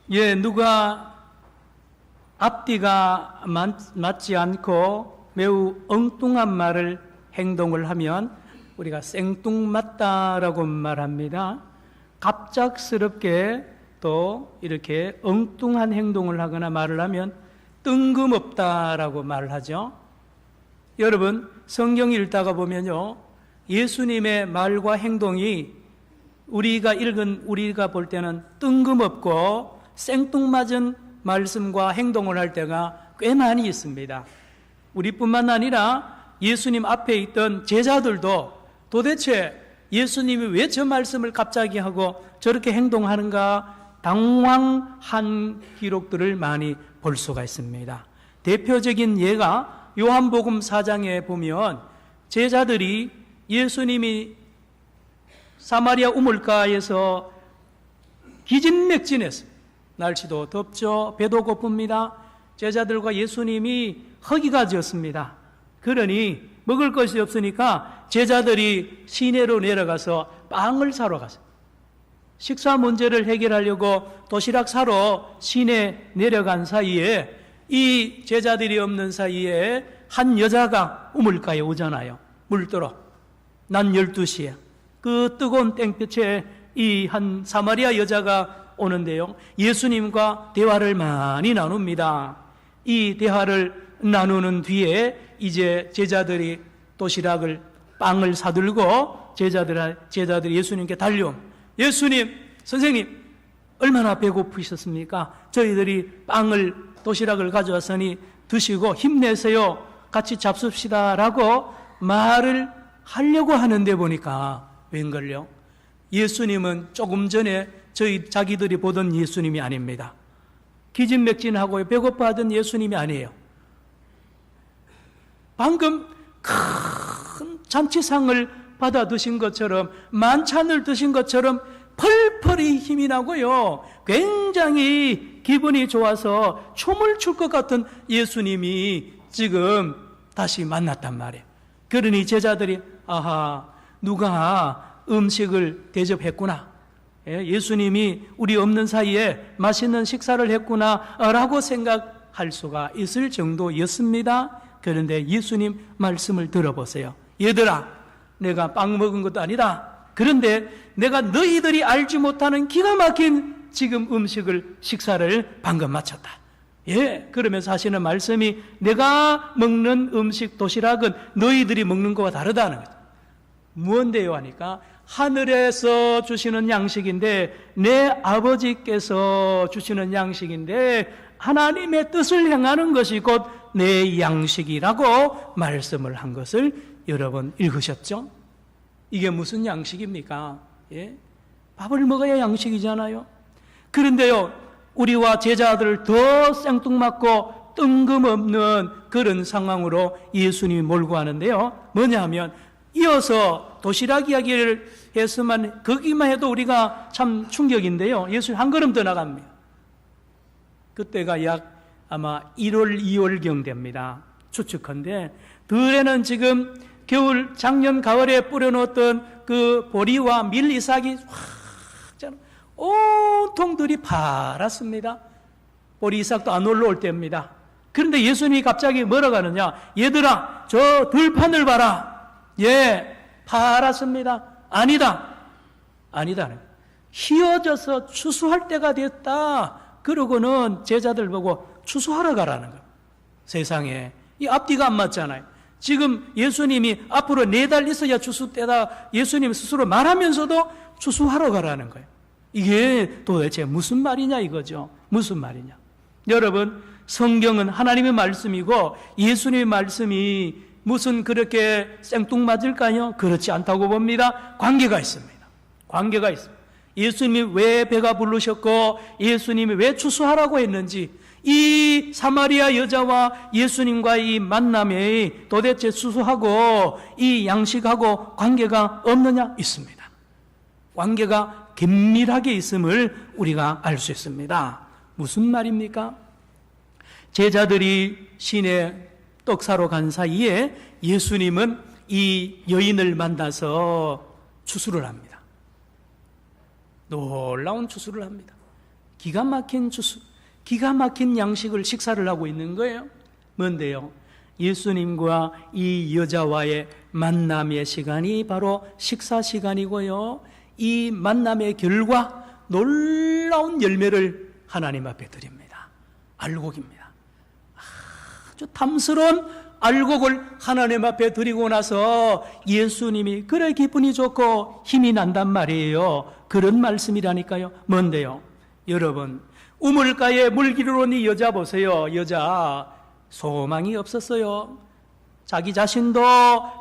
누가 앞뒤가 맞지 않고 매우 엉뚱한 말을, 행동을 하면 우리가 생뚱맞다라고 말합니다. 갑작스럽게 또 이렇게 엉뚱한 행동을 하거나 말을 하면 뜬금없다라고 말을 하죠. 여러분, 성경 읽다가 보면요, 예수님의 말과 행동이 우리가 볼 때는 뜬금없고 생뚱맞은 말씀과 행동을 할 때가 꽤 많이 있습니다. 우리뿐만 아니라 예수님 앞에 있던 제자들도 도대체 예수님이 왜 저 말씀을 갑자기 하고 저렇게 행동하는가 당황한 기록들을 많이 볼 수가 있습니다. 대표적인 예가 요한복음 4장에 보면 제자들이 예수님이 사마리아 우물가에서 기진맥진했어요. 날씨도 덥죠. 배도 고픕니다. 제자들과 예수님이 허기가 졌습니다. 그러니 먹을 것이 없으니까 제자들이 시내로 내려가서 빵을 사러 갔어요. 식사 문제를 해결하려고 도시락 사러 시내 내려간 사이에, 이 제자들이 없는 사이에 한 여자가 우물가에 오잖아요. 물들어. 낮 12시에 그 뜨거운 땡볕에 이 한 사마리아 여자가 오는데요, 예수님과 대화를 많이 나눕니다. 이 대화를 나누는 뒤에 이제 제자들이 도시락을, 빵을 사들고 제자들이 예수님께 달려옴. 예수님, 선생님, 얼마나 배고프셨습니까? 저희들이 도시락을 가져왔으니 드시고 힘내세요. 같이 잡숫시다 라고 말을 하려고 하는데 보니까 웬걸요? 예수님은 조금 전에 자기들이 보던 예수님이 아닙니다. 기진맥진하고 배고파하던 예수님이 아니에요. 방금 큰 잔치상을 받아 드신 것처럼, 만찬을 드신 것처럼 펄펄이 힘이 나고요, 굉장히 기분이 좋아서 춤을 출 것 같은 예수님이 지금 다시 만났단 말이에요. 그러니 제자들이 아하, 누가 음식을 대접했구나, 예수님이 우리 없는 사이에 맛있는 식사를 했구나 라고 생각할 수가 있을 정도였습니다. 그런데 예수님 말씀을 들어보세요. 얘들아, 내가 빵 먹은 것도 아니다. 그런데 내가 너희들이 알지 못하는 기가 막힌 지금 식사를 방금 마쳤다. 그러면서 하시는 말씀이, 내가 먹는 음식 도시락은 너희들이 먹는 것과 다르다는 거죠. 무언데요 하니까, 하늘에서 주시는 양식인데, 내 아버지께서 주시는 양식인데, 하나님의 뜻을 행하는 것이 곧 내 양식이라고 말씀을 한 것을 여러분 읽으셨죠? 이게 무슨 양식입니까? 밥을 먹어야 양식이잖아요. 그런데요, 우리와 제자들을 더 생뚱맞고 뜬금없는 그런 상황으로 예수님이 몰고 가는데요, 뭐냐 하면, 이어서 도시락 이야기를 해서만, 거기만 해도 우리가 참 충격인데요, 예수님 한 걸음 더 나갑니다. 그때가 약 아마 1월, 2월경 됩니다. 추측컨대 들에는 지금 작년 가을에 뿌려놓았던 그 보리와 밀 이삭이 확 온통 들이 파랗습니다. 보리 이삭도 안 올라올 때입니다. 그런데 예수님이 갑자기 뭐라고 하느냐, 얘들아, 저 들판을 봐라. 파랗습니다. 아니다. 휘어져서 추수할 때가 됐다. 그러고는 제자들 보고 추수하러 가라는 거예요. 세상에 이 앞뒤가 안 맞잖아요. 지금 예수님이 앞으로 4달 있어야 추수 때다 예수님 스스로 말하면서도 추수하러 가라는 거예요. 이게 도대체 무슨 말이냐 이거죠. 무슨 말이냐. 여러분, 성경은 하나님의 말씀이고 예수님의 말씀이 무슨 그렇게 생뚱맞을까요? 그렇지 않다고 봅니다. 관계가 있습니다. 예수님이 왜 배가 부르셨고 예수님이 왜 추수하라고 했는지, 이 사마리아 여자와 예수님과의 이 만남에 도대체 추수하고 이 양식하고 관계가 없느냐? 있습니다. 관계가 긴밀하게 있음을 우리가 알 수 있습니다. 무슨 말입니까? 제자들이 시내 떡 사러 간 사이에 예수님은 이 여인을 만나서 추수를 합니다. 놀라운 추수를 합니다. 기가 막힌 주스, 기가 막힌 양식을 식사를 하고 있는 거예요. 뭔데요? 예수님과 이 여자와의 만남의 시간이 바로 식사 시간이고요. 이 만남의 결과 놀라운 열매를 하나님 앞에 드립니다. 알곡입니다. 아주 탐스러운 알곡을 하나님 앞에 드리고 나서 예수님이 그래 기분이 좋고 힘이 난단 말이에요. 그런 말씀이라니까요. 뭔데요? 여러분, 우물가에 물기르러 온 이 여자 보세요. 여자 소망이 없었어요. 자기 자신도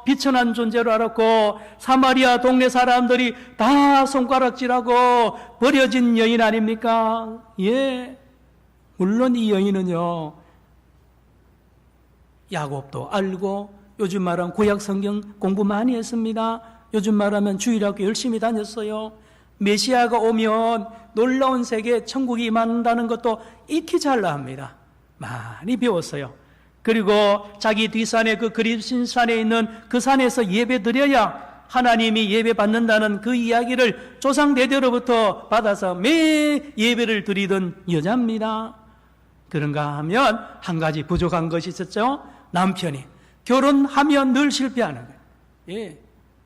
비천한 존재로 알았고 사마리아 동네 사람들이 다 손가락질하고 버려진 여인 아닙니까? 예, 물론 이 여인은요, 야곱도 알고 요즘 말하면 구약 성경 공부 많이 했습니다. 요즘 말하면 주일학교 열심히 다녔어요. 메시아가 오면 놀라운 세계 천국이 임한다는 것도 익히 잘 압니다. 많이 배웠어요. 그리고 자기 뒷산에 그 그리신산에 있는 그 산에서 예배 드려야 하나님이 예배 받는다는 그 이야기를 조상 대대로부터 받아서 매 예배를 드리던 여자입니다. 그런가 하면 한 가지 부족한 것이 있었죠. 남편이 결혼하면 늘 실패하는 거예요. 예.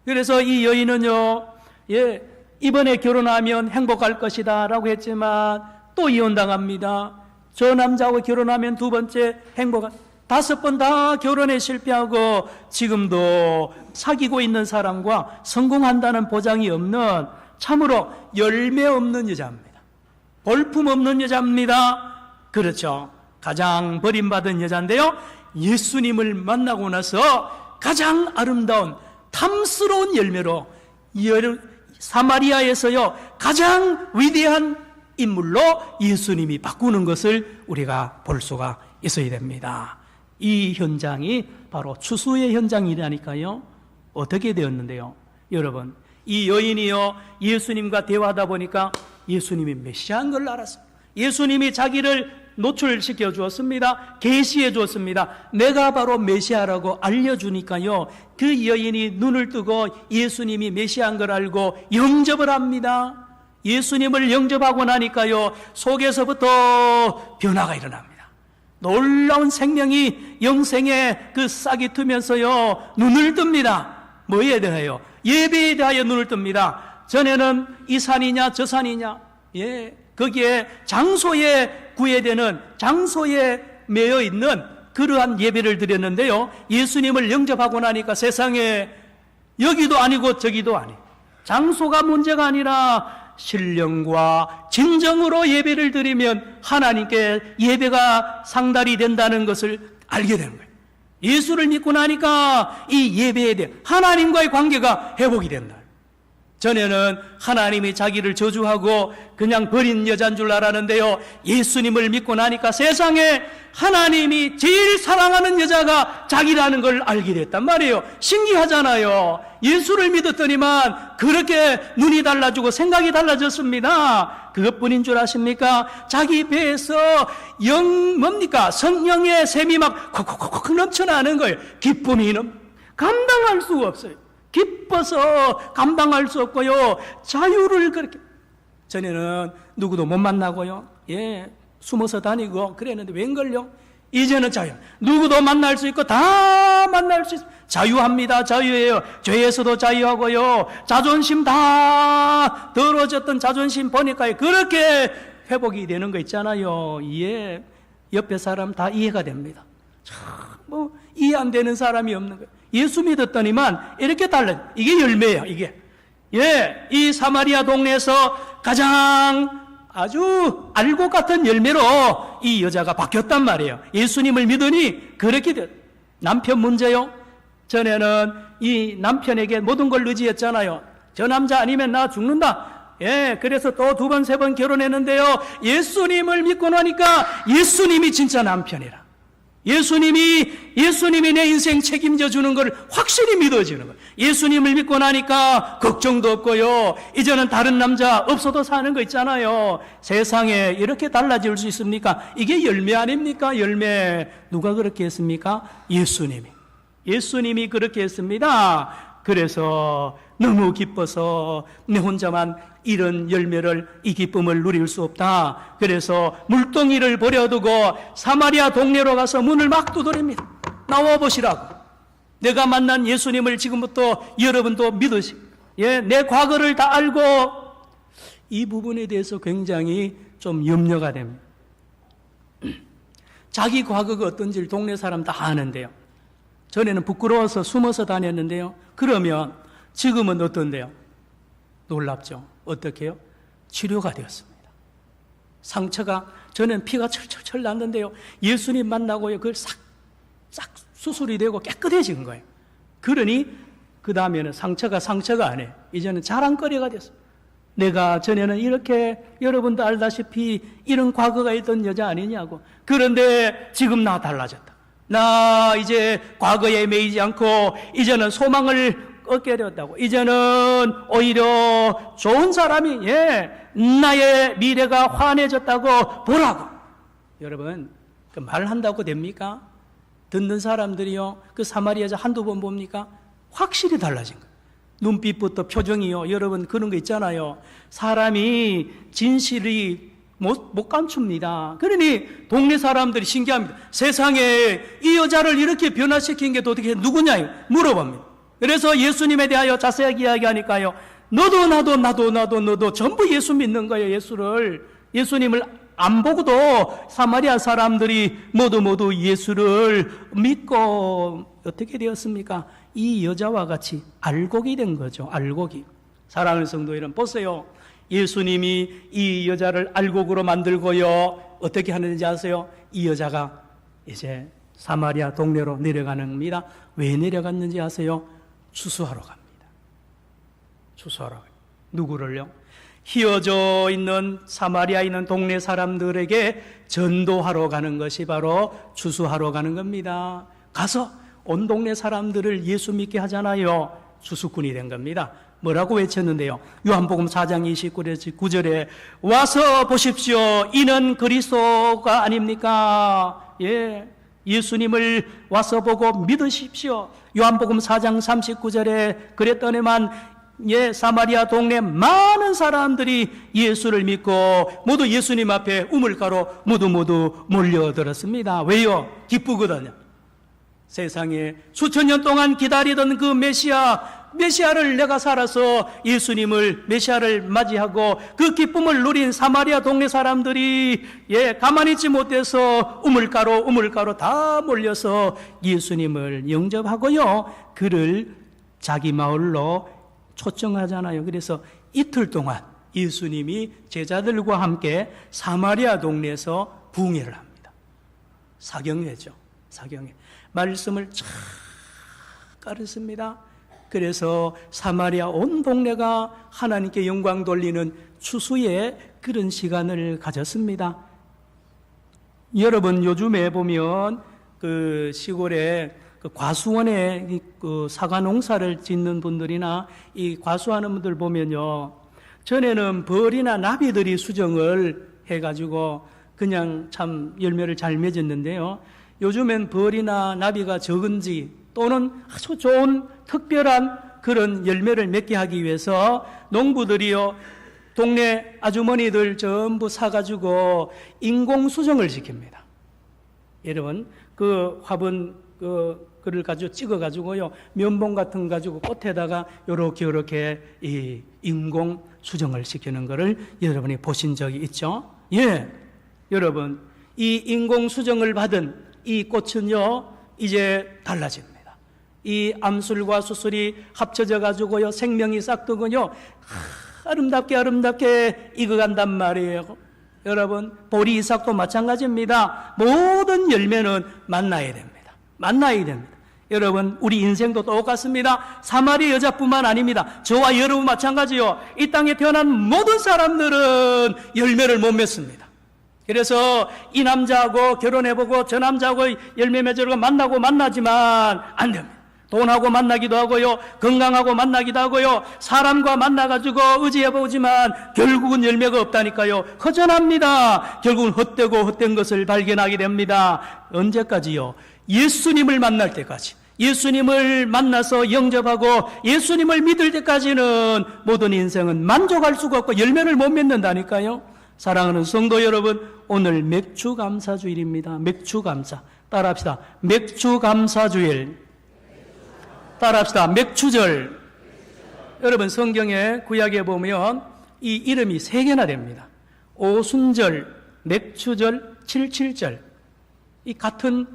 그래서 이 여인은요, 예, 이번에 결혼하면 행복할 것이다 라고 했지만 또 이혼당합니다. 저 남자하고 결혼하면 두 번째 행복한, 5번 다 결혼에 실패하고 지금도 사귀고 있는 사람과 성공한다는 보장이 없는 참으로 열매 없는 여자입니다. 볼품 없는 여자입니다. 그렇죠. 가장 버림받은 여자인데요, 예수님을 만나고 나서 가장 아름다운 탐스러운 열매로 사마리아에서요 가장 위대한 인물로 예수님이 바꾸는 것을 우리가 볼 수가 있어야 됩니다. 이 현장이 바로 추수의 현장이라니까요. 어떻게 되었는데요? 여러분, 이 여인이요 예수님과 대화하다 보니까 예수님이 메시아인 걸 알았어요. 예수님이 자기를 노출시켜 주었습니다. 계시해 주었습니다. 내가 바로 메시아라고 알려주니까요, 그 여인이 눈을 뜨고 예수님이 메시아인 걸 알고 영접을 합니다. 예수님을 영접하고 나니까요 속에서부터 변화가 일어납니다. 놀라운 생명이 영생의 그 싹이 트면서요 눈을 뜹니다. 뭐에 대하여? 예배에 대하여 눈을 뜹니다. 전에는 이 산이냐 저 산이냐, 예, 거기에 장소에 구애되는, 장소에 매여 있는 그러한 예배를 드렸는데요, 예수님을 영접하고 나니까 세상에 여기도 아니고 저기도 아니고, 장소가 문제가 아니라 신령과 진정으로 예배를 드리면 하나님께 예배가 상달이 된다는 것을 알게 되는 거예요. 예수를 믿고 나니까 이 예배에 대해 하나님과의 관계가 회복이 된다. 전에는 하나님이 자기를 저주하고 그냥 버린 여자인 줄 알았는데요, 예수님을 믿고 나니까 세상에 하나님이 제일 사랑하는 여자가 자기라는 걸 알게 됐단 말이에요. 신기하잖아요. 예수를 믿었더니만 그렇게 눈이 달라지고 생각이 달라졌습니다. 그것뿐인 줄 아십니까? 자기 배에서 뭡니까? 성령의 샘이 막 콕콕콕 넘쳐나는 거예요. 기쁨이 감당할 수가 없어요. 기뻐서 감당할 수 없고요, 자유를 그렇게, 전에는 누구도 못 만나고요, 예, 숨어서 다니고 그랬는데 웬걸요? 이제는 자유, 누구도 만날 수 있고 다 만날 수 있어요. 자유합니다. 자유예요. 죄에서도 자유하고요, 자존심 다 더러워졌던 자존심 보니까 그렇게 회복이 되는 거 있잖아요. 예, 옆에 사람 다 이해가 됩니다. 참, 뭐 이해 안 되는 사람이 없는 거예요. 예수 믿었더니만 이렇게 달라요. 이게 열매예요. 이게, 예, 이 사마리아 동네에서 가장 아주 알곡 같은 열매로 이 여자가 바뀌었단 말이에요. 예수님을 믿으니 그렇게 돼요. 남편 문제요. 전에는 이 남편에게 모든 걸 의지했잖아요. 저 남자 아니면 나 죽는다. 예, 그래서 또 2번, 3번 결혼했는데요, 예수님을 믿고 나니까 예수님이 진짜 남편이라. 예수님이 내 인생 책임져 주는 걸 확실히 믿어지는 거예요. 예수님을 믿고 나니까 걱정도 없고요, 이제는 다른 남자 없어도 사는 거 있잖아요. 세상에 이렇게 달라질 수 있습니까? 이게 열매 아닙니까? 열매. 누가 그렇게 했습니까? 예수님이 그렇게 했습니다. 그래서 너무 기뻐서 내 혼자만 이런 열매를, 이 기쁨을 누릴 수 없다. 그래서 물동이를 버려두고 사마리아 동네로 가서 문을 막 두드립니다. 나와 보시라고. 내가 만난 예수님을 지금부터 여러분도 믿으시고, 내 과거를 다 알고, 이 부분에 대해서 굉장히 좀 염려가 됩니다. 자기 과거가 어떤지를 동네 사람 다 아는데요. 전에는 부끄러워서 숨어서 다녔는데요. 그러면 지금은 어떤데요? 놀랍죠? 어떻게 해요? 치료가 되었습니다. 상처가, 전에는 피가 철철철 났는데요. 예수님 만나고요. 그걸 싹 수술이 되고 깨끗해진 거예요. 그러니 그 다음에는 상처가 아니에요. 이제는 자랑거리가 됐어요. 내가 전에는 이렇게 여러분도 알다시피 이런 과거가 있던 여자 아니냐고. 그런데 지금 나 달라졌다. 나 이제 과거에 매이지 않고 이제는 소망을 얻게 되었다고. 이제는 오히려 좋은 사람이, 나의 미래가 환해졌다고 보라고. 여러분, 그 말한다고 됩니까? 듣는 사람들이요, 그 사마리아 여자 한두 번 봅니까? 확실히 달라진 거예요. 눈빛부터 표정이요. 여러분, 그런 거 있잖아요. 사람이 진실이 못 감춥니다. 그러니 동네 사람들이 신기합니다. 세상에 이 여자를 이렇게 변화시킨 게 도대체 누구냐 물어봅니다. 그래서 예수님에 대하여 자세하게 이야기하니까요, 너도 전부 예수 믿는 거예요. 예수님을 안 보고도 사마리아 사람들이 모두 예수를 믿고 어떻게 되었습니까? 이 여자와 같이 알곡이 된 거죠. 알곡이. 사랑하는 성도 여러분, 보세요. 예수님이 이 여자를 알곡으로 만들고요, 어떻게 하는지 아세요? 이 여자가 이제 사마리아 동네로 내려가는 겁니다. 왜 내려갔는지 아세요? 추수하러 갑니다. 추수하러 가요. 누구를요? 휘어져 있는 사마리아에 있는 동네 사람들에게 전도하러 가는 것이 바로 추수하러 가는 겁니다. 가서 온 동네 사람들을 예수 믿게 하잖아요. 추수꾼이 된 겁니다. 뭐라고 외쳤는데요? 요한복음 4장 29절에 와서 보십시오. 이는 그리스도가 아닙니까? 예수님을 와서 보고 믿으십시오. 요한복음 4장 39절에 그랬더니만 사마리아 동네 많은 사람들이 예수를 믿고 모두 예수님 앞에 우물가로 모두 몰려들었습니다. 왜요? 기쁘거든요. 세상에 수천 년 동안 기다리던 그 메시아를 내가 살아서 예수님을, 메시아를 맞이하고 그 기쁨을 누린 사마리아 동네 사람들이 가만히 있지 못해서 우물가로 다 몰려서 예수님을 영접하고요, 그를 자기 마을로 초청하잖아요. 그래서 이틀 동안 예수님이 제자들과 함께 사마리아 동네에서 부흥회를 합니다. 사경회죠. 사경회. 말씀을 쫙 가르칩니다. 그래서 사마리아 온 동네가 하나님께 영광 돌리는 추수의 그런 시간을 가졌습니다. 여러분, 요즘에 보면 그 시골에 그 과수원에 그 사과 농사를 짓는 분들이나 이 과수하는 분들 보면요, 전에는 벌이나 나비들이 수정을 해가지고 그냥 참 열매를 잘 맺었는데요, 요즘엔 벌이나 나비가 적은지 또는 아주 좋은 특별한 그런 열매를 맺게 하기 위해서 농부들이요, 동네 아주머니들 전부 사가지고 인공수정을 시킵니다. 여러분, 그 화분 그를 가지고 찍어가지고요, 면봉 같은 거 가지고 꽃에다가 요렇게 이 인공 수정을 시키는 거를 여러분이 보신 적이 있죠? 여러분, 이 인공 수정을 받은 이 꽃은요, 이제 달라집니다. 이 암술과 수술이 합쳐져 가지고요, 생명이 싹트고요, 아름답게 익어간단 말이에요. 여러분, 보리 이삭도 마찬가지입니다. 모든 열매는 만나야 됩니다. 여러분, 우리 인생도 똑같습니다. 사마리아 여자뿐만 아닙니다. 저와 여러분 마찬가지요. 이 땅에 태어난 모든 사람들은 열매를 못 맺습니다. 그래서 이 남자하고 결혼해보고 저 남자하고 열매 맺으려고 만나지만 안 됩니다. 돈하고 만나기도 하고요, 건강하고 만나기도 하고요, 사람과 만나가지고 의지해보지만 결국은 열매가 없다니까요. 허전합니다. 결국은 헛된 것을 발견하게 됩니다. 언제까지요? 예수님을 만날 때까지. 예수님을 만나서 영접하고 예수님을 믿을 때까지는 모든 인생은 만족할 수가 없고 열매를 못 맺는다니까요. 사랑하는 성도 여러분, 오늘 맥주감사주일입니다. 맥주감사. 따라합시다. 맥주감사주일. 따라합시다. 맥주절. 여러분, 성경에 구약에 보면 이 이름이 3개나 됩니다. 오순절, 맥주절, 칠칠절. 이 같은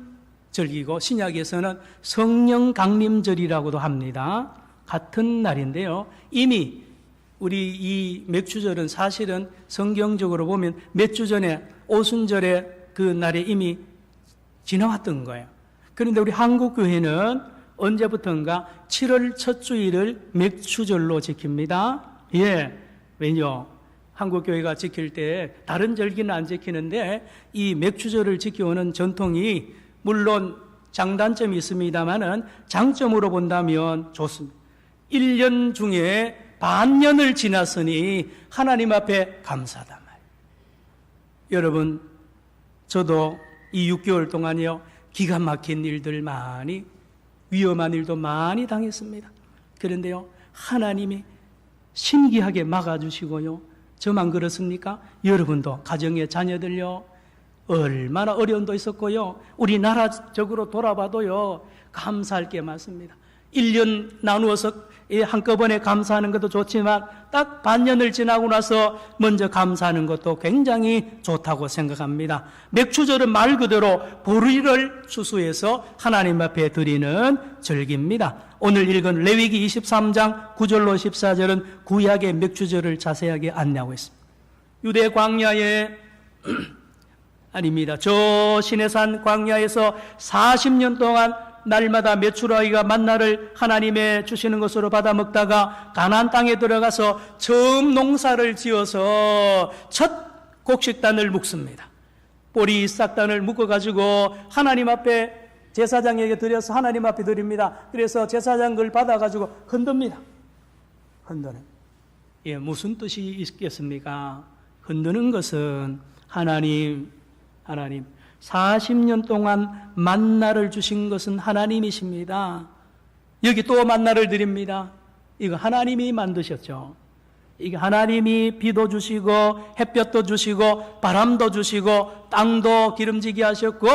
절기고 신약에서는 성령 강림절이라고도 합니다. 같은 날인데요. 이미 우리 이 맥주절은 사실은 성경적으로 보면 몇 주 전에 오순절에 그 날에 이미 지나왔던 거예요. 그런데 우리 한국교회는 언제부턴가 7월 첫 주일을 맥주절로 지킵니다. 예, 왜요? 한국교회가 지킬 때 다른 절기는 안 지키는데 이 맥주절을 지켜오는 전통이 물론 장단점이 있습니다만은 장점으로 본다면 좋습니다. 1년 중에 반년을 지났으니 하나님 앞에 감사하단 말이에요. 여러분, 저도 이 6개월 동안요, 기가 막힌 일들 많이, 위험한 일도 많이 당했습니다. 그런데요, 하나님이 신기하게 막아주시고요. 저만 그렇습니까? 여러분도 가정의 자녀들요, 얼마나 어려움도 있었고요. 우리나라적으로 돌아봐도요, 감사할 게 많습니다. 1년 나누어서 한꺼번에 감사하는 것도 좋지만 딱 반년을 지나고 나서 먼저 감사하는 것도 굉장히 좋다고 생각합니다. 맥주절은 말 그대로 보리를 추수해서 하나님 앞에 드리는 절기입니다. 오늘 읽은 레위기 23장 9절로 14절은 구약의 맥주절을 자세하게 안내하고 있습니다. 유대 광야에 아닙니다. 저 시내산 광야에서 40년 동안 날마다 메추라기가 만나를 하나님의 주시는 것으로 받아 먹다가 가나안 땅에 들어가서 처음 농사를 지어서 첫 곡식단을 묶습니다. 보리 싹단을 묶어가지고 하나님 앞에 제사장에게 드려서 하나님 앞에 드립니다. 그래서 제사장 그걸 받아가지고 흔듭니다. 흔드는. 예, 무슨 뜻이 있겠습니까? 흔드는 것은 하나님 40년 동안 만나를 주신 것은 하나님이십니다. 여기 또 만나를 드립니다. 이거 하나님이 만드셨죠. 이게 하나님이 비도 주시고 햇볕도 주시고 바람도 주시고 땅도 기름지게 하셨고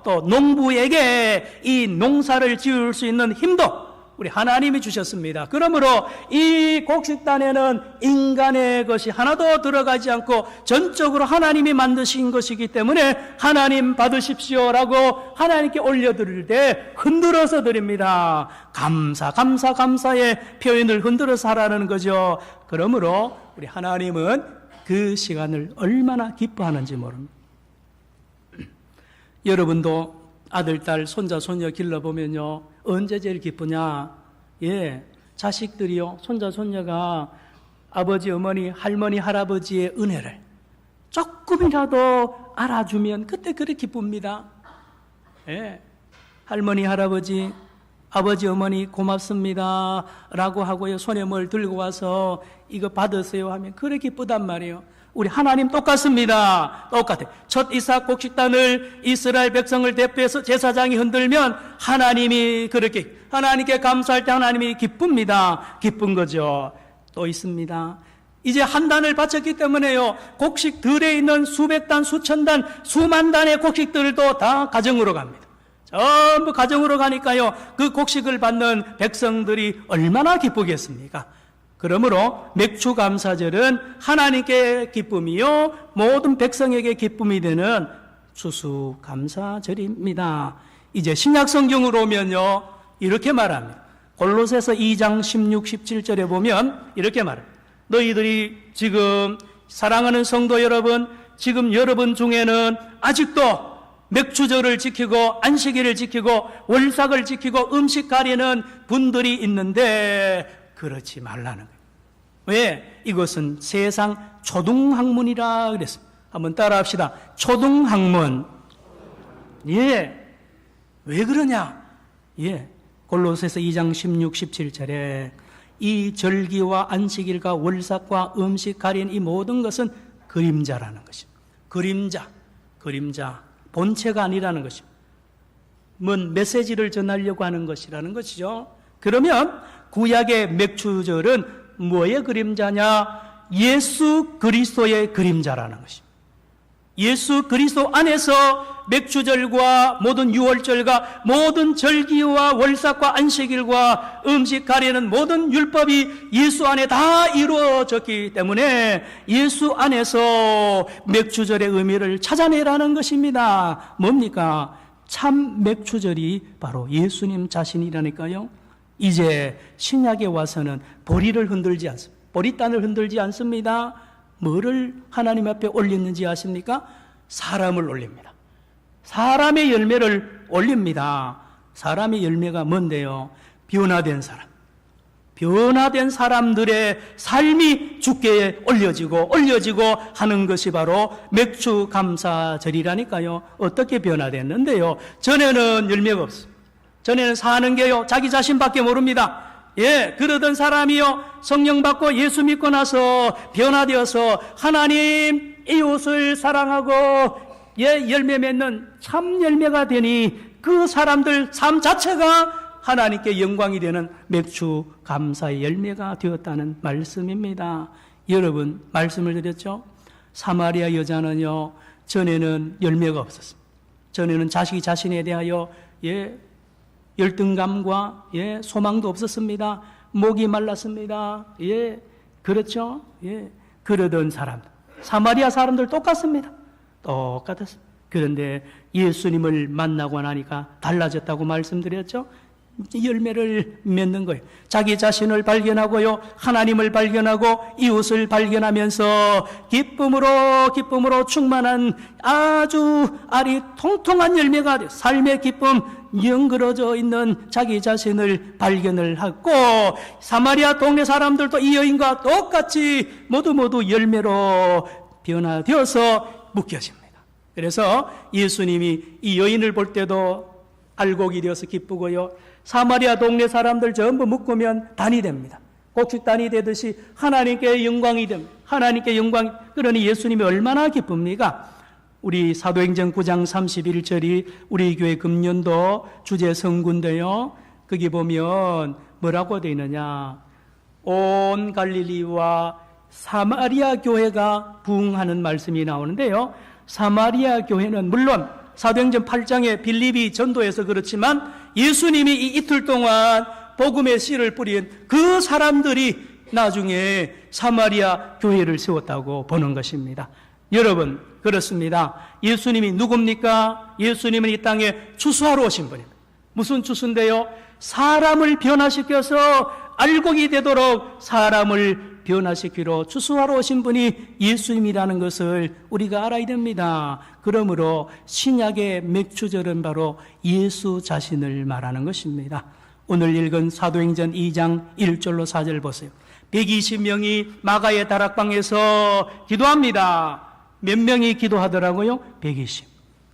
또 농부에게 이 농사를 지을 수 있는 힘도 우리 하나님이 주셨습니다. 그러므로 이 곡식단에는 인간의 것이 하나도 들어가지 않고 전적으로 하나님이 만드신 것이기 때문에 하나님 받으십시오라고 하나님께 올려드릴 때 흔들어서 드립니다. 감사의 표현을 흔들어서 하라는 거죠. 그러므로 우리 하나님은 그 시간을 얼마나 기뻐하는지 모릅니다. 여러분도 아들, 딸, 손자, 손녀 길러보면요, 언제 제일 기쁘냐? 예, 자식들이요, 손자, 손녀가 아버지, 어머니, 할머니, 할아버지의 은혜를 조금이라도 알아주면 그때 그렇게 기쁩니다. 예, 할머니, 할아버지, 아버지, 어머니 고맙습니다 라고 하고요, 손에 뭘 들고 와서 이거 받으세요 하면 그렇게 기쁘단 말이에요. 우리 하나님 똑같습니다. 똑같아요. 첫 이삭 곡식단을 이스라엘 백성을 대표해서 제사장이 흔들면 하나님이 그렇게 하나님께 감사할 때 하나님이 기쁩니다. 기쁜 거죠. 또 있습니다. 이제 한 단을 바쳤기 때문에요, 곡식들에 있는 수백 단, 수천 단, 수만 단의 곡식들도 다 가정으로 갑니다. 전부 가정으로 가니까요, 그 곡식을 받는 백성들이 얼마나 기쁘겠습니까? 그러므로 맥주감사절은 하나님께 기쁨이요 모든 백성에게 기쁨이 되는 추수감사절입니다. 이제 신약성경으로 오면요 이렇게 말합니다. 골로새서 2장 16, 17절에 보면 이렇게 말합니다. 너희들이 지금 사랑하는 성도 여러분, 지금 여러분 중에는 아직도 맥주절을 지키고 안식일을 지키고 월삭을 지키고 음식 가리는 분들이 있는데 그렇지 말라는 거예요. 왜? 이것은 세상 초등학문이라 그랬습니다. 한번 따라합시다. 초등학문. 예. 왜 그러냐? 예. 골로새서 2장 16, 17절에 이 절기와 안식일과 월삭과 음식 가린 이 모든 것은 그림자라는 것입니다. 그림자. 본체가 아니라는 것입니다. 뭔 메시지를 전하려고 하는 것이라는 것이죠. 그러면 구약의 맥주절은 뭐의 그림자냐? 예수 그리스도의 그림자라는 것입니다. 예수 그리스도 안에서 맥주절과 모든 유월절과 모든 절기와 월삭과 안식일과 음식 가리는 모든 율법이 예수 안에 다 이루어졌기 때문에 예수 안에서 맥주절의 의미를 찾아내라는 것입니다. 뭡니까? 참 맥주절이 바로 예수님 자신이라니까요. 이제 신약에 와서는 보리를 흔들지 않습니다. 보리단을 흔들지 않습니다. 뭐를 하나님 앞에 올렸는지 아십니까? 사람을 올립니다. 사람의 열매를 올립니다. 사람의 열매가 뭔데요? 변화된 사람. 변화된 사람들의 삶이 주께 올려지고 하는 것이 바로 맥주 감사절이라니까요. 어떻게 변화됐는데요? 전에는 열매가 없습니다. 전에는 사는 게요, 자기 자신밖에 모릅니다. 그러던 사람이요, 성령 받고 예수 믿고 나서 변화되어서 하나님 이웃을 사랑하고 열매 맺는 참 열매가 되니 그 사람들 삶 자체가 하나님께 영광이 되는 맥주 감사의 열매가 되었다는 말씀입니다. 여러분, 말씀을 드렸죠? 사마리아 여자는요, 전에는 열매가 없었습니다. 전에는 자신에 대하여 열등감과 소망도 없었습니다. 목이 말랐습니다. 그렇죠? 그러던 사람들, 사마리아 사람들 똑같습니다. 똑같았습니다. 그런데 예수님을 만나고 나니까 달라졌다고 말씀드렸죠? 열매를 맺는 거예요. 자기 자신을 발견하고요, 하나님을 발견하고 이웃을 발견하면서 기쁨으로 충만한 아주 알이 통통한 열매가 돼요. 삶의 기쁨, 연그러져 있는 자기 자신을 발견을 하고, 사마리아 동네 사람들도 이 여인과 똑같이 모두 열매로 변화되어서 묶여집니다. 그래서 예수님이 이 여인을 볼 때도 알곡이 되어서 기쁘고요, 사마리아 동네 사람들 전부 묶으면 단이 됩니다. 곡식단이 되듯이 하나님께 영광이 됩니다. 하나님께 영광. 그러니 예수님이 얼마나 기쁩니까? 우리 사도행전 9장 31절이 우리 교회 금년도 주제 성구인데요, 거기 보면 뭐라고 되어 있느냐? 온 갈릴리와 사마리아 교회가 부흥하는 말씀이 나오는데요, 사마리아 교회는 물론 사도행전 8장에 빌립이 전도해서 그렇지만 예수님이 이 이틀 동안 복음의 씨를 뿌린 그 사람들이 나중에 사마리아 교회를 세웠다고 보는 것입니다. 여러분, 그렇습니다. 예수님이 누굽니까? 예수님은 이 땅에 추수하러 오신 분입니다. 무슨 추수인데요? 사람을 변화시켜서 알곡이 되도록 사람을 변화시키러 추수하러 오신 분이 예수님이라는 것을 우리가 알아야 됩니다. 그러므로 신약의 맥주절은 바로 예수 자신을 말하는 것입니다. 오늘 읽은 사도행전 2장 1절로 4절 보세요. 120명이 마가의 다락방에서 기도합니다. 몇 명이 기도하더라고요? 120.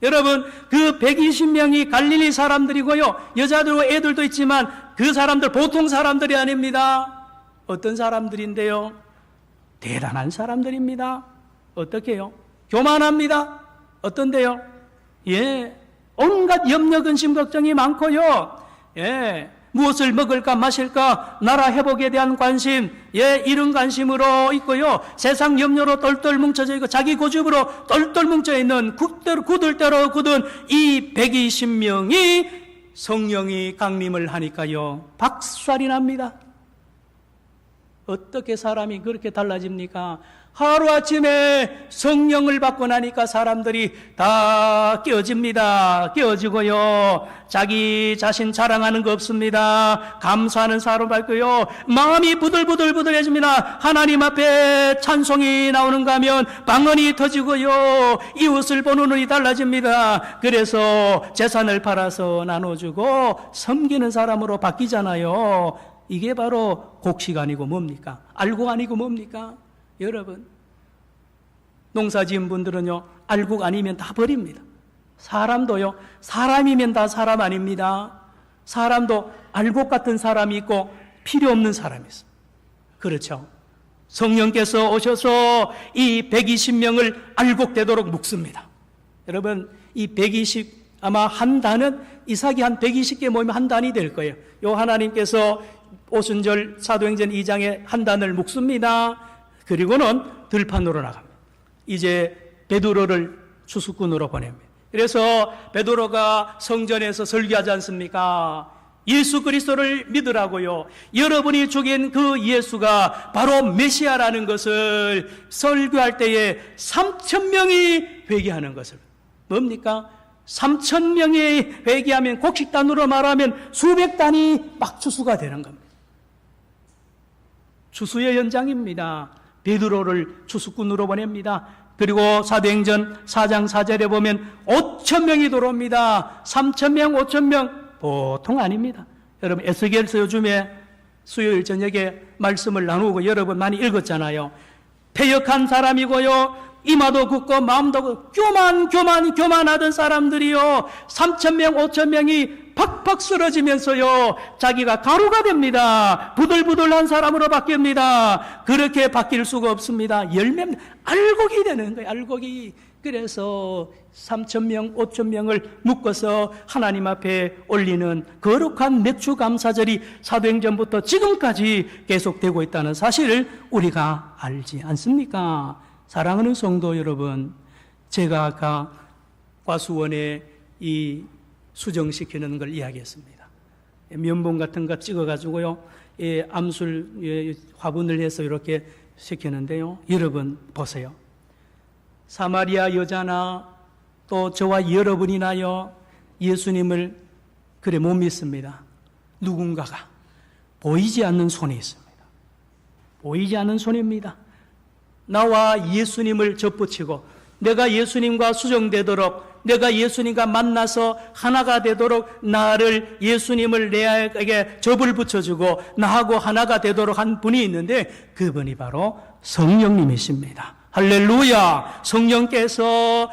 여러분, 그 120명이 갈릴리 사람들이고요, 여자들과 애들도 있지만 그 사람들 보통 사람들이 아닙니다. 어떤 사람들인데요? 대단한 사람들입니다. 어떻게요? 교만합니다. 어떤데요? 온갖 염려, 근심, 걱정이 많고요, 무엇을 먹을까 마실까 나라 회복에 대한 관심, 이런 관심으로 있고요, 세상 염려로 똘똘 뭉쳐져 있고 자기 고집으로 똘똘 뭉쳐 있는 굳을 대로 굳은 이 120명이 성령이 강림을 하니까요, 박살이 납니다. 어떻게 사람이 그렇게 달라집니까? 하루아침에 성령을 받고 나니까 사람들이 다 깨어지고요, 자기 자신 자랑하는 거 없습니다. 감사하는 사람 밝고요, 마음이 부들부들해집니다. 하나님 앞에 찬송이 나오는가 하면 방언이 터지고요, 이웃을 보는 눈이 달라집니다. 그래서 재산을 팔아서 나눠주고 섬기는 사람으로 바뀌잖아요. 이게 바로 곡식 아니고 뭡니까? 알곡 아니고 뭡니까? 여러분, 농사 지은 분들은요, 알곡 아니면 다 버립니다. 사람도요, 사람이면 다 사람 아닙니다. 사람도 알곡 같은 사람이 있고 필요 없는 사람이 있어요. 그렇죠? 성령께서 오셔서 이 120명을 알곡되도록 묶습니다. 여러분, 이 120 아마 한 단은 이삭이 한 120개 모이면 한 단이 될 거예요. 요 하나님께서 오순절 사도행전 2장에 한 단을 묶습니다. 그리고는 들판으로 나갑니다. 이제 베드로를 추수꾼으로 보냅니다. 그래서 베드로가 성전에서 설교하지 않습니까? 예수 그리스도를 믿으라고요. 여러분이 죽인 그 예수가 바로 메시아라는 것을 설교할 때에 3,000명이 회개하는 것을. 뭡니까? 3,000명이 회개하면, 곡식단으로 말하면 수백 단이 막 추수가 되는 겁니다. 추수의 연장입니다. 베드로를 추수꾼으로 보냅니다. 그리고 사도행전 4장 4절에 보면 5,000명이 들어옵니다. 3,000명, 5,000명 보통 아닙니다. 여러분 에스겔서 요즘에 수요일 저녁에 말씀을 나누고 여러분 많이 읽었잖아요. 패역한 사람이고요, 이마도 굳고 마음도 굳고 교만하던 사람들이요, 3,000명, 5,000명이 팍팍 쓰러지면서요, 자기가 가루가 됩니다. 부들부들한 사람으로 바뀝니다. 그렇게 바뀔 수가 없습니다. 열매는 알곡이 되는 거예요. 알곡이. 그래서 3,000명, 5,000명을 묶어서 하나님 앞에 올리는 거룩한 맥주 감사절이 사도행전부터 지금까지 계속되고 있다는 사실을 우리가 알지 않습니까? 사랑하는 성도 여러분, 제가 아까 과수원에 이 수정시키는 걸 이야기했습니다. 면봉 같은 거 찍어가지고요, 암술 화분을 해서 이렇게 시키는데요. 여러분 보세요. 사마리아 여자나 또 저와 여러분이나요, 예수님을 그래 못 믿습니다. 누군가가 보이지 않는 손이 있습니다. 보이지 않는 손입니다. 나와 예수님을 접붙이고 내가 예수님과 수정되도록, 내가 예수님과 만나서 하나가 되도록 나를, 예수님을 내게 접을 붙여주고 나하고 하나가 되도록 한 분이 있는데 그분이 바로 성령님이십니다. 할렐루야. 성령께서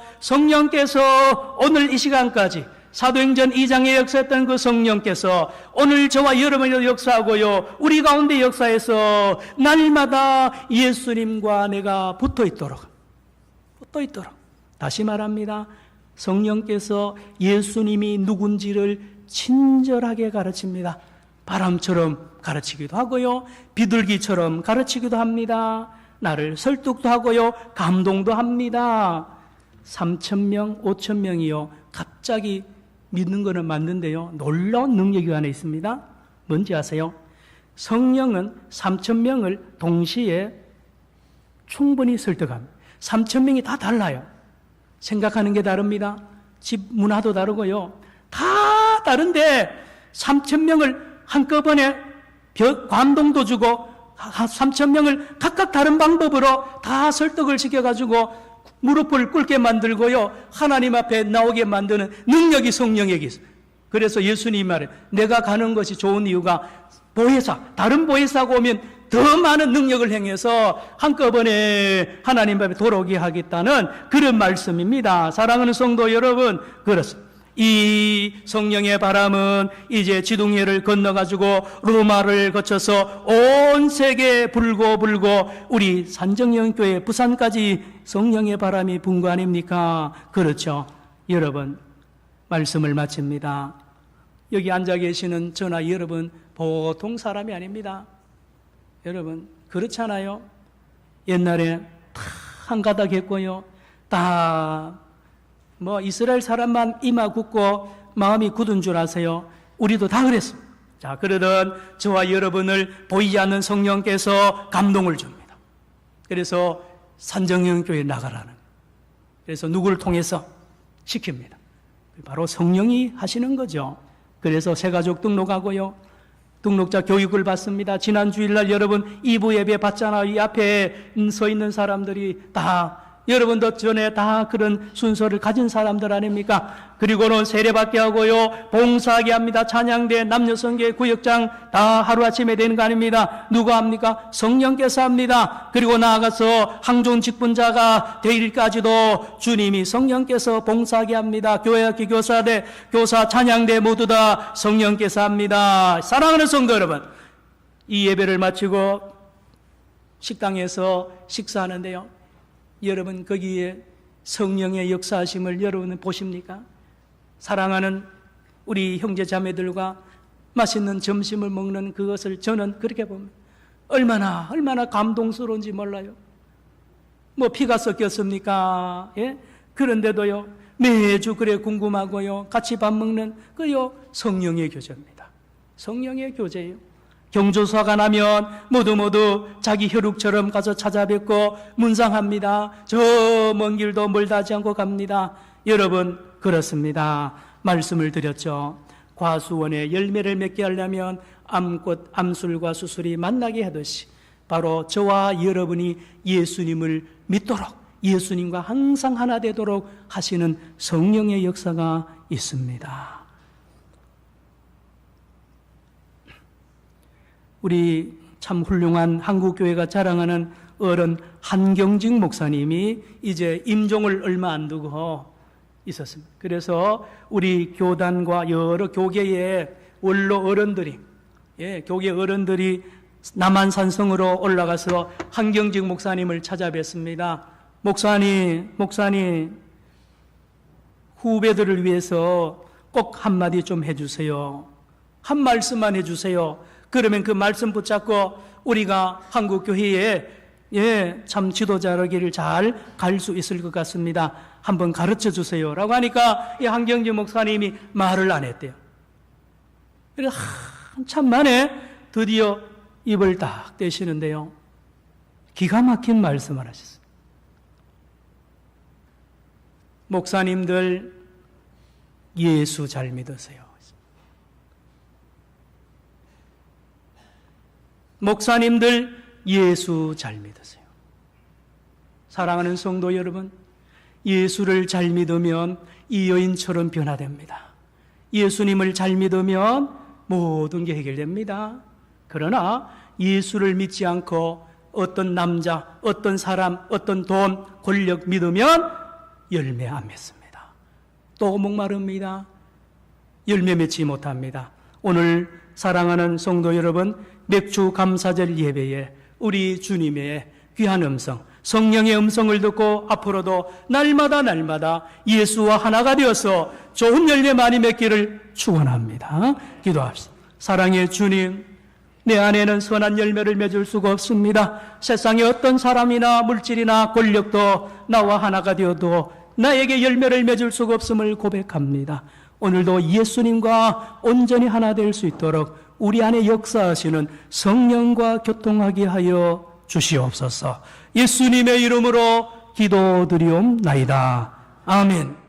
오늘 이 시간까지 사도행전 2장에 역사했던 그 성령께서 오늘 저와 여러분에도 역사하고요, 우리 가운데 역사해서 날마다 예수님과 내가 붙어 있도록. 다시 말합니다. 성령께서 예수님이 누군지를 친절하게 가르칩니다. 바람처럼 가르치기도 하고요, 비둘기처럼 가르치기도 합니다. 나를 설득도 하고요, 감동도 합니다. 3,000명, 5,000명이요 갑자기 믿는 것은 맞는데요, 놀라운 능력이 안에 있습니다. 뭔지 아세요? 성령은 3,000명을 동시에 충분히 설득합니다. 3,000명이 다 달라요. 생각하는 게 다릅니다. 집 문화도 다르고요, 다 다른데 3,000명을 한꺼번에 감동도 주고 3,000명을 각각 다른 방법으로 다 설득을 시켜가지고 무릎을 꿇게 만들고요, 하나님 앞에 나오게 만드는 능력이 성령에게 있어요. 그래서 예수님이 말해요. 내가 가는 것이 좋은 이유가 다른 보혜사가 오면 더 많은 능력을 행해서 한꺼번에 하나님 앞에 돌아오게 하겠다는 그런 말씀입니다. 사랑하는 성도 여러분, 그렇습니다. 이 성령의 바람은 이제 지중해를 건너가지고 로마를 거쳐서 온 세계에 불고 우리 산정영교회 부산까지 성령의 바람이 분 거 아닙니까? 그렇죠. 여러분, 말씀을 마칩니다. 여기 앉아 계시는 저나 여러분 보통 사람이 아닙니다. 여러분 그렇잖아요. 옛날에 다 한 가닥 했고요, 다 이스라엘 사람만 이마 굳고 마음이 굳은 줄 아세요? 우리도 다 그랬습니다. 자, 그러던 저와 여러분을 보이지 않는 성령께서 감동을 줍니다. 그래서 산정영교회에 나가라는, 그래서 누구를 통해서 시킵니다. 바로 성령이 하시는 거죠. 그래서 새가족 등록하고요, 등록자 교육을 받습니다. 지난 주일날 여러분 2부 예배 받잖아요. 이 앞에 서 있는 사람들이 다 여러분도 전에 다 그런 순서를 가진 사람들 아닙니까? 그리고는 세례받게 하고요, 봉사하게 합니다. 찬양대, 남녀성계, 구역장 다 하루아침에 되는 거 아닙니다. 누가 합니까? 성령께서 합니다. 그리고 나아가서 항존 직분자가 되기까지도 주님이 성령께서 봉사하게 합니다. 교회학교, 교사대, 교사, 찬양대 모두 다 성령께서 합니다. 사랑하는 성도 여러분, 이 예배를 마치고 식당에서 식사하는데요, 여러분 거기에 성령의 역사하심을 여러분은 보십니까? 사랑하는 우리 형제 자매들과 맛있는 점심을 먹는 그것을 저는 그렇게 봅니다. 얼마나 감동스러운지 몰라요. 뭐 피가 섞였습니까? 예? 그런데도요, 매주 그래 궁금하고요, 같이 밥 먹는 그요, 성령의 교제입니다. 성령의 교제예요. 경조사가 나면 모두 자기 혈육처럼 가서 찾아뵙고 문상합니다. 저 먼 길도 멀다 하지 않고 갑니다. 여러분, 그렇습니다. 말씀을 드렸죠. 과수원에 열매를 맺게 하려면 암꽃, 암술과 수술이 만나게 하듯이 바로 저와 여러분이 예수님을 믿도록, 예수님과 항상 하나 되도록 하시는 성령의 역사가 있습니다. 우리 참 훌륭한 한국교회가 자랑하는 어른 한경직 목사님이 이제 임종을 얼마 안 두고 있었습니다. 그래서 우리 교단과 여러 교계의 원로 어른들이, 교계 어른들이 남한산성으로 올라가서 한경직 목사님을 찾아뵀습니다. 목사님, 후배들을 위해서 꼭 한마디 좀 해주세요. 한 말씀만 해주세요. 그러면 그 말씀 붙잡고 우리가 한국교회에 참 지도자의 길을 잘 갈 수 있을 것 같습니다. 한번 가르쳐 주세요. 라고 하니까 이 한경직 목사님이 말을 안 했대요. 그래서 한참 만에 드디어 입을 딱 떼시는데요, 기가 막힌 말씀을 하셨어요. 목사님들 예수 잘 믿으세요. 목사님들 예수 잘 믿으세요. 사랑하는 성도 여러분, 예수를 잘 믿으면 이 여인처럼 변화됩니다. 예수님을 잘 믿으면 모든 게 해결됩니다. 그러나 예수를 믿지 않고 어떤 남자, 어떤 사람, 어떤 돈, 권력 믿으면 열매 안 맺습니다. 또 목마릅니다. 열매 맺지 못합니다. 오늘 사랑하는 성도 여러분, 맥주 감사절 예배에 우리 주님의 귀한 음성, 성령의 음성을 듣고 앞으로도 날마다 예수와 하나가 되어서 좋은 열매 많이 맺기를 축원합니다. 기도합시다. 사랑의 주님, 내 안에는 선한 열매를 맺을 수가 없습니다. 세상의 어떤 사람이나 물질이나 권력도 나와 하나가 되어도 나에게 열매를 맺을 수가 없음을 고백합니다. 오늘도 예수님과 온전히 하나 될 수 있도록 우리 안에 역사하시는 성령과 교통하게 하여 주시옵소서. 예수님의 이름으로 기도드리옵나이다. 아멘.